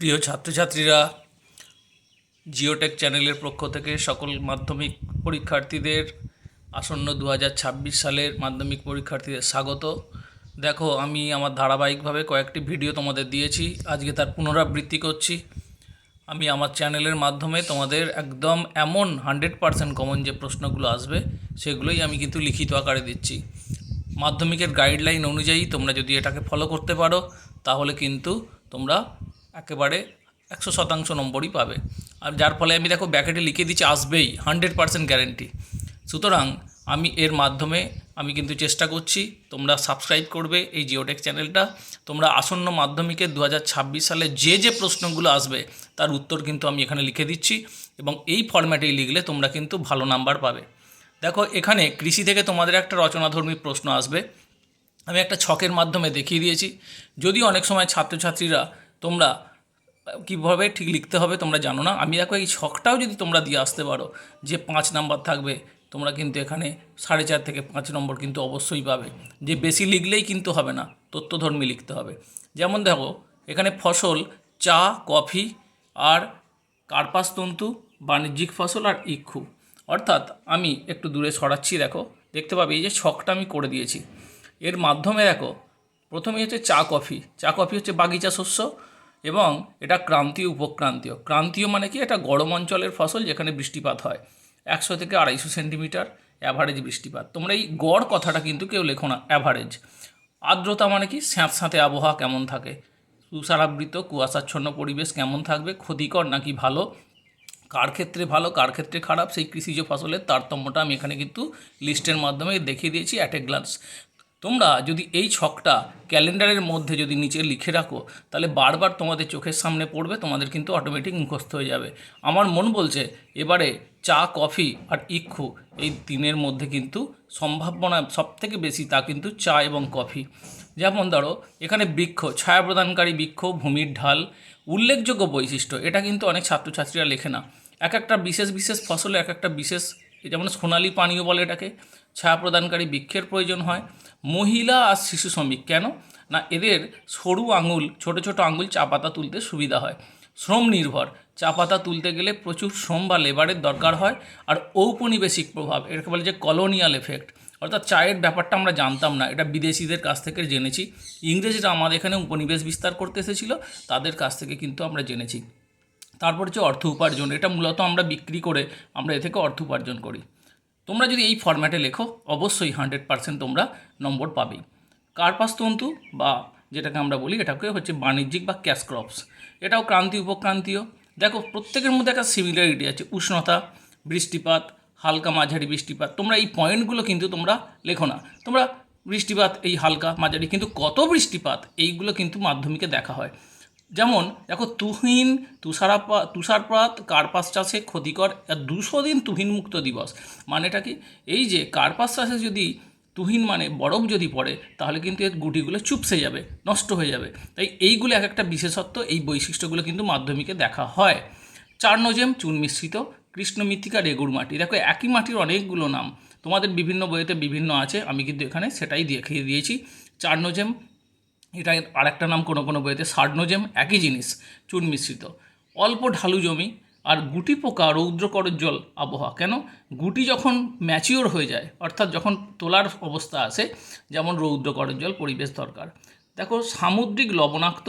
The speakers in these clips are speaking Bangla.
প্রিয় ছাত্রছাত্রীরা, জিওটেক চ্যানেলের পক্ষ থেকে সকল মাধ্যমিক পরীক্ষার্থীদের আসন্ন 2026 সালের মাধ্যমিক পরীক্ষার্থীদের স্বাগত। দেখো, আমি আমার ধারাবাহিকভাবে কয়েকটি ভিডিও তোমাদের দিয়েছি, আজকে তার পুনরাবৃত্তি করছি। আমি আমার চ্যানেলের মাধ্যমে তোমাদের একদম এমন 100% কমন যে প্রশ্নগুলো আসবে সেগুলোই আমি কিন্তু লিখিত আকারে দিচ্ছি। মাধ্যমিকের গাইডলাইন অনুযায়ী তোমরা যদি এটাকে ফলো করতে পারো তাহলে কিন্তু তোমরা একেবারে 100% নম্বরই পাবে। আর যার ফলে আমি দেখো ব্যাকেটে লিখে দিচ্ছি আসবেই, 100% গ্যারেন্টি। সুতরাং আমি এর মাধ্যমে আমি কিন্তু চেষ্টা করছি তোমরা সাবস্ক্রাইব করবে এই জিওটেক চ্যানেলটা। তোমরা আসন্ন মাধ্যমিকের 2026 সালে যে প্রশ্নগুলো আসবে তার উত্তর কিন্তু আমি এখানে লিখে দিচ্ছি, এবং এই ফরম্যাটেই লিখলে তোমরা কিন্তু ভালো নাম্বার পাবে। দেখো, এখানে কৃষি থেকে তোমাদের একটা রচনাধর্মী প্রশ্ন আসবে। আমি একটা ছকের মাধ্যমে দেখিয়ে দিয়েছি। যদিও অনেক সময় ছাত্রছাত্রীরা তোমরা কীভাবে ঠিক লিখতে হবে তোমরা জানো না, আমি দেখো এই ছকটাও যদি তোমরা দিয়ে আসতে পারো যে 5 নাম্বার থাকবে, তোমরা কিন্তু এখানে 4.5 থেকে 5 নম্বর কিন্তু অবশ্যই পাবে। যে বেশি লিখলেই কিন্তু হবে না, তথ্যধর্মী লিখতে হবে। যেমন দেখো, এখানে ফসল চা, কফি আর কার্পাস তন্তু, বাণিজ্যিক ফসল আর ইক্ষু। অর্থাৎ আমি একটু দূরে সরাচ্ছি, দেখো দেখতে পাবে এই যে ছকটা আমি করে দিয়েছি। এর মাধ্যমে দেখো প্রথমে হচ্ছে চা কফি। চা কফি হচ্ছে বাগিচা শস্য, এবং এটা ক্রান্তীয় উপক্রান্তীয়। ক্রান্তীয় মানে কি, এটা গরম অঞ্চলের ফসল যেখানে বৃষ্টিপাত হয় 100 থেকে 250 সেন্টিমিটার অ্যাভারেজ বৃষ্টিপাত। তোমরা এই গড় কথাটা কিন্তু কেউ লেখো না, অ্যাভারেজ। আর্দ্রতা মানে কি, স্যাঁতস্যাঁতে আবহাওয়া কেমন থাকে, তুষারাবৃত কুয়াশাচ্ছন্ন পরিবেশ কেমন থাকবে, ক্ষতিকর নাকি ভালো, কার ক্ষেত্রে ভালো কার ক্ষেত্রে খারাপ, সেই কৃষিজ ফসলের তারতম্যটা আমি এখানে কিন্তু লিস্টের মাধ্যমে দেখিয়ে দিয়েছি অ্যাট এ গ্লান্স। তোমরা যদি এই ছকটা ক্যালেন্ডারের মধ্যে যদি নিচে লিখে রাখো তাহলে বারবার তোমাদের চোখের সামনে পড়বে, তোমাদের কিন্তু অটোমেটিক মুখস্থ হয়ে যাবে। আমার মন বলছে এবারে চা, কফি আর ইক্ষু এই তিনের মধ্যে কিন্তু সম্ভাবনা সবথেকে বেশি, তা কিন্তু চা এবং কফি। যেমন ধরো, এখানে বৃক্ষ, ছায়া প্রদানকারী বৃক্ষ, ভূমির ঢাল, উল্লেখযোগ্য বৈশিষ্ট্য, এটা কিন্তু অনেক ছাত্রছাত্রীরা লেখে না। এক একটা বিশেষ বিশেষ ফসলে এক একটা বিশেষ, যেমন সোনালী পানীয় বলে এটাকে। ছায়া প্রদানকারী বৃক্ষের প্রয়োজন হয়। মহিলা আর শিশু শ্রমিক, কেন না, এদের সরু আঙুল, ছোট ছোট আঙুল চা পাতা তুলতে সুবিধা হয়। শ্রম নির্ভর, চা পাতা তুলতে গেলে প্রচুর শ্রম বা লেবারের দরকার হয়। আর ঔপনিবেশিক প্রভাব, এটাকে বলে যে কলোনিয়াল এফেক্ট। অর্থাৎ চায়ের ব্যাপারটা আমরা জানতাম না, এটা বিদেশিদের কাছ থেকে জেনেছি। ইংরেজরা আমাদের এখানে উপনিবেশ বিস্তার করতে এসেছিলো, তাদের কাছ থেকে কিন্তু আমরা জেনেছি। তারপর হচ্ছে অর্থ উপার্জন, এটা মূলত আমরা বিক্রি করে আমরা এ থেকে অর্থ উপার্জন করি। তোমরা যদি এই ফরম্যাটে লেখো অবশ্যই 100% তোমরা নম্বর পাবেই। কার্পাস তন্তু বা যেটাকে আমরা বলি, এটাকে হচ্ছে বাণিজ্যিক বা ক্যাশ ক্রপস। এটাও ক্রান্তীয় উপক্রান্তীয়। দেখো প্রত্যেকের মধ্যে একটা সিমিলারিটি আছে, উষ্ণতা, বৃষ্টিপাত, হালকা মাঝারি বৃষ্টিপাত। তোমরা এই পয়েন্টগুলো কিন্তু তোমরা লেখো না। তোমরা বৃষ্টিপাত এই হালকা মাঝারি, কিন্তু কত বৃষ্টিপাত এইগুলো কিন্তু মাধ্যমিকে দেখা হয়। যেমন দেখো, তুহিন, তুষারপাত কার্পাস চাষে ক্ষতিকর, 200 দিন তুহিন মুক্ত দিবস। মানেটা কি, এই যে কার্পাস চাষে যদি তুহিন মানে বরফ যদি পড়ে তাহলে কিন্তু এর গুটিগুলো চুপসে যাবে, নষ্ট হয়ে যাবে। তাই এইগুলো এক একটা বিশেষত্ব, এই বৈশিষ্ট্যগুলো কিন্তু মাধ্যমিকে দেখা হয়। চার্নোজেম, চুন মিশ্রিত, কৃষ্ণ মৃত্তিকা, রেগুড় মাটি। দেখো একই মাটির অনেকগুলো নাম, তোমাদের বিভিন্ন বইতে বিভিন্ন আছে, আমি কিন্তু এখানে সেটাই দেখিয়ে দিয়েছি। চার্নোজেম, এটা আরেকটা নাম কোনো কোনো বইতে সার্ডনোজেম, একই জিনিস, চুন মিশ্রিত। অল্প ঢালু জমি আর গুটি পোকা, রৌদ্রকরজ্জ্বল আবহাওয়া। কেন, গুটি যখন ম্যাচিওর হয়ে যায়, অর্থাৎ যখন তোলার অবস্থা আসে, যেমন রৌদ্রকরজ্জ্বল পরিবেশ দরকার। দেখো, সামুদ্রিক লবণাক্ত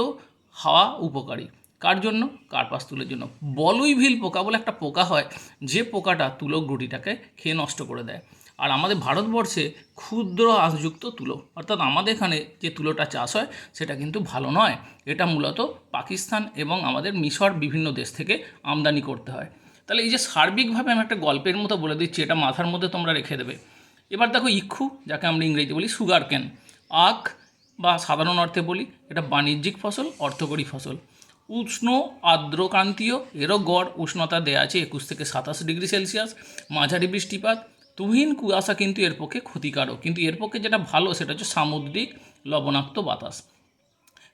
হাওয়া উপকারী, কার জন্য, কার্পাস তুলোর জন্য। বলুইভিল পোকা বলে একটা পোকা হয়, যে পোকাটা তুলো গুটিটাকে খেয়ে নষ্ট করে দেয়। আর আমাদের ভারতবর্ষে ক্ষুদ্র আঁশযুক্ত তুলো, অর্থাৎ আমাদের এখানে যে তুলোটা চাষ হয় সেটা কিন্তু ভালো নয়, এটা মূলত পাকিস্তান এবং আমাদের মিশর বিভিন্ন দেশ থেকে আমদানি করতে হয়। তাহলে এই যে সার্বিকভাবে আমি একটা গল্পের মতো বলে দিচ্ছি, এটা মাথার মধ্যে তোমরা রেখে দেবে। এবার দেখো ইক্ষু, যাকে আমরা ইংরেজিতে বলি সুগার ক্যান, আখ বা সাধারণ অর্থে বলি এটা বাণিজ্যিক ফসল, অর্থকরী ফসল। উষ্ণ আর্দ্রক্রান্তীয়, এরও গড় উষ্ণতা দেওয়া আছে 21 থেকে 27 ডিগ্রি সেলসিয়াস, মাঝারি বৃষ্টিপাত। তুহিন কুয়াশা কিন্তু এর পক্ষে ক্ষতিকারক, কিন্তু এর পক্ষে যেটা ভালো সেটা হচ্ছে সামুদ্রিক লবণাক্ত বাতাস।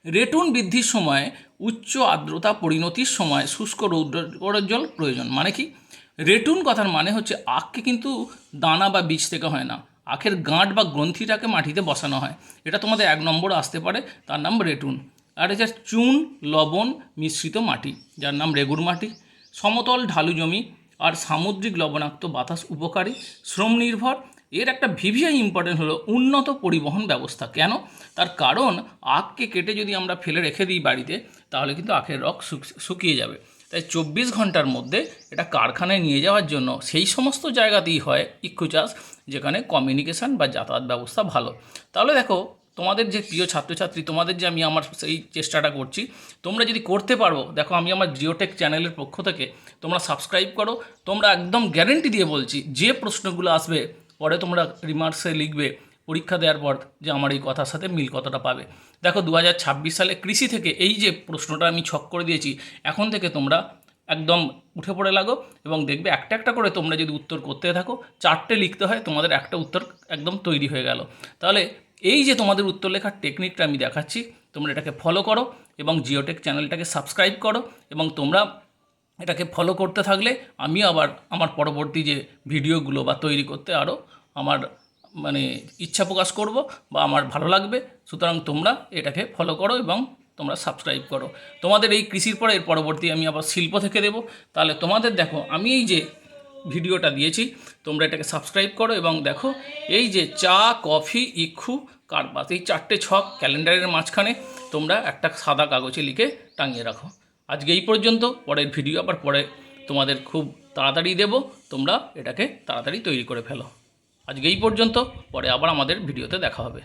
রেটুন বৃদ্ধির সময়, উচ্চ আর্দ্রতা পরিণতির সময় শুষ্ক রৌদ্রোজ্জ্বল প্রয়োজন। মানে কি, রেটুন কথার মানে হচ্ছে আখকে কিন্তু দানা বা বীজ থেকে হয় না, আখের গাঁট বা গ্রন্থিটাকে মাটিতে বসানো হয়। এটা তোমাদের 1 নম্বর আসতে পারে, তার নাম রেটুন। আর হচ্ছে চুন লবণ মিশ্রিত মাটি, যার নাম রেগুর মাটি। সমতল ঢালু জমি আর সামুদ্রিক লবণাক্ত বাতাস উপকারী, শ্রম নির্ভর। এর একটা ভিভিআই ইম্পর্টেন্ট হলো উন্নত পরিবহন ব্যবস্থা। কেন? তার কারণ আখকে কেটে যদি আমরা ফেলে রেখে দিই বাড়িতে, তাহলে কিন্তু আখের রস শুকিয়ে যাবে। তাই 24 ঘন্টার মধ্যে এটা কারখানায় নিয়ে যাওয়ার জন্য সেই সমস্ত জায়গাতেই হয় ইক্ষু চাষ যেখানে কমিউনিকেশান বা যাতায়াত ব্যবস্থা ভালো। তাহলে দেখো, তোমাদের যে প্রিয় ছাত্রছাত্রী, তোমাদের যে আমি আমার সেই চেষ্টাটা করছি, তোমরা যদি করতে পারো, দেখো আমি আমার জিওটেক চ্যানেলের পক্ষ থেকে তোমরা সাবস্ক্রাইব করো। তোমরা একদম গ্যারেন্টি দিয়ে বলছি, যে প্রশ্নগুলো আসবে পরে তোমরা রিমার্কসে লিখবে পরীক্ষা দেওয়ার পর যে আমার এই কথার সাথে মিল কতটা পাবে। দেখো 2026 সালে কৃষি থেকে এই যে প্রশ্নটা আমি ছক করে দিয়েছি, এখন থেকে তোমরা একদম উঠে পড়ে লাগো এবং দেখবে একটা একটা করে তোমরা যদি উত্তর করতে থাকো, 4টে লিখতে হয়, তোমাদের একটা উত্তর একদম তৈরি হয়ে গেল। তাহলে এই যে তোমাদের উত্তর লেখার টেকনিকটা আমি দেখাচ্ছি, তোমরা এটাকে ফলো করো এবং জিওটেক চ্যানেলটাকে সাবস্ক্রাইব করো। এবং তোমরা এটাকে ফলো করতে থাকলে আমিও আবার আমার পরবর্তী যে ভিডিওগুলো বা তৈরি করতে আরও আমার মানে ইচ্ছা প্রকাশ করব বা আমার ভালো লাগবে। সুতরাং তোমরা এটাকে ফলো করো এবং তোমরা সাবস্ক্রাইব করো। তোমাদের এই কৃষির পরে এর পরবর্তী আমি আবার শিল্প থেকে দেবো। তাহলে তোমাদের দেখো, আমি এই যে ভিডিওটা দিয়েছি, তোমরা এটাকে সাবস্ক্রাইব করো এবং দেখো এই যে চা, কফি, ইক্ষু, কার্পাস, এই 4টে ছক ক্যালেন্ডারের মাঝখানে তোমরা একটা সাদা কাগজে লিখে টাঙিয়ে রাখো। আজকে এই পর্যন্ত, পরের ভিডিও আবার পরে তোমাদের খুব তাড়াতাড়ি দেবো, তোমরা এটাকে তাড়াতাড়ি তৈরি করে ফেলো। আজকে এই পর্যন্ত, পরে আবার আমাদের ভিডিওতে দেখা হবে।